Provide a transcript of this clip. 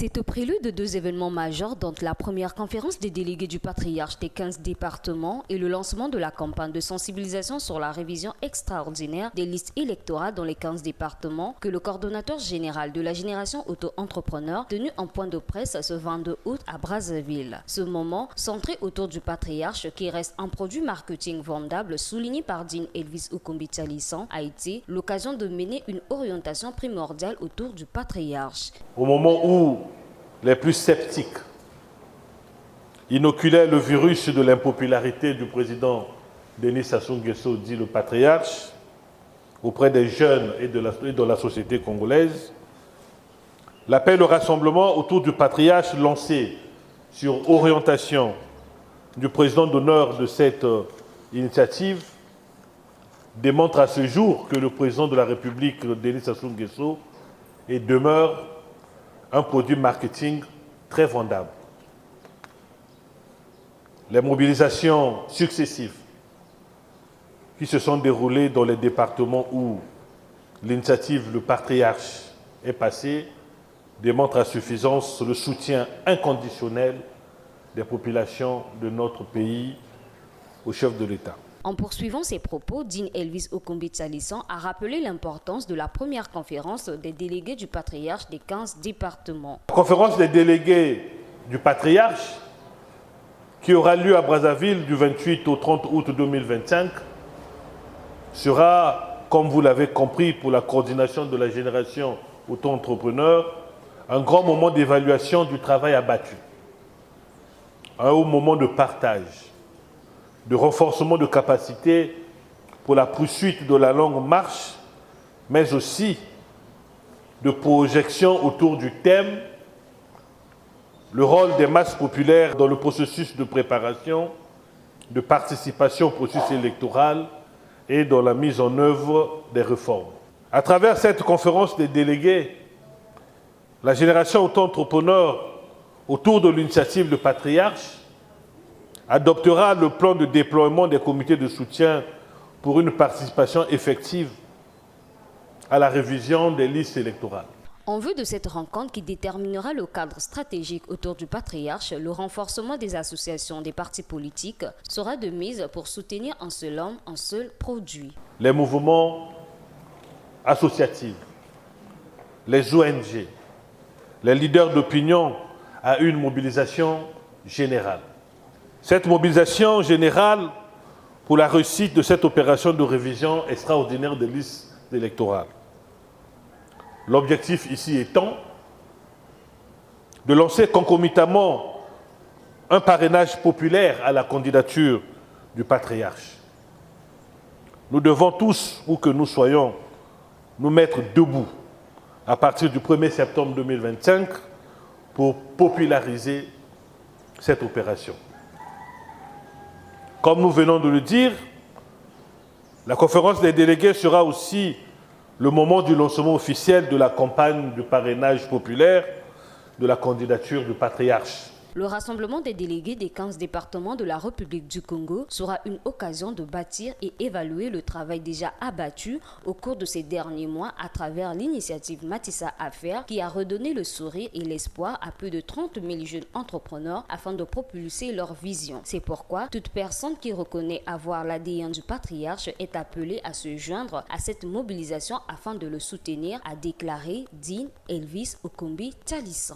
C'est au prélude de deux événements majeurs, dont la première conférence des délégués du patriarche des 15 départements et le lancement de la campagne de sensibilisation sur la révision extraordinaire des listes électorales dans les 15 départements, que le coordonnateur général de la génération auto-entrepreneur tenu en point de presse ce 22 août à Brazzaville. Ce moment, centré autour du patriarche qui reste un produit marketing vendable souligné par Dean Elvis Okombitalisant, a été l'occasion de mener une orientation primordiale autour du patriarche. Au moment où les plus sceptiques inoculaient le virus de l'impopularité du président Denis Sassou Nguesso, dit le patriarche, auprès des jeunes et de la société congolaise, l'appel au rassemblement autour du patriarche lancé sur orientation du président d'honneur de cette initiative démontre à ce jour que le président de la République, Denis Sassou Nguesso, demeure un produit marketing très vendable. Les mobilisations successives qui se sont déroulées dans les départements où l'initiative Le Patriarche est passée démontrent à suffisance le soutien inconditionnel des populations de notre pays au chef de l'État. En poursuivant ses propos, Dean Elvis Okombitalisant a rappelé l'importance de la première conférence des délégués du patriarche des 15 départements. La conférence des délégués du patriarche, qui aura lieu à Brazzaville du 28 au 30 août 2025, sera, comme vous l'avez compris, pour la coordination de la génération auto-entrepreneur, un grand moment d'évaluation du travail abattu, un haut moment de partage, de renforcement de capacité pour la poursuite de la longue marche, mais aussi de projection autour du thème « Le rôle des masses populaires dans le processus de préparation, de participation au processus électoral et dans la mise en œuvre des réformes ». À travers cette conférence des délégués, la génération auto-entrepreneur autour de l'initiative de patriarche adoptera le plan de déploiement des comités de soutien pour une participation effective à la révision des listes électorales. En vue de cette rencontre qui déterminera le cadre stratégique autour du patriarche, le renforcement des associations des partis politiques sera de mise pour soutenir un seul homme, un seul produit. Les mouvements associatifs, les ONG, les leaders d'opinion à une mobilisation générale. Cette mobilisation générale pour la réussite de cette opération de révision extraordinaire des listes électorales. L'objectif ici étant de lancer concomitamment un parrainage populaire à la candidature du patriarche. Nous devons tous, où que nous soyons, nous mettre debout à partir du 1er septembre 2025 pour populariser cette opération. Comme nous venons de le dire, la conférence des délégués sera aussi le moment du lancement officiel de la campagne du parrainage populaire de la candidature du patriarche. Le rassemblement des délégués des 15 départements de la République du Congo sera une occasion de bâtir et évaluer le travail déjà abattu au cours de ces derniers mois à travers l'initiative Matissa Affaires qui a redonné le sourire et l'espoir à plus de 30 000 jeunes entrepreneurs afin de propulser leur vision. C'est pourquoi toute personne qui reconnaît avoir l'ADN du patriarche est appelée à se joindre à cette mobilisation afin de le soutenir, a déclaré Dean Elvis Okombitalisant.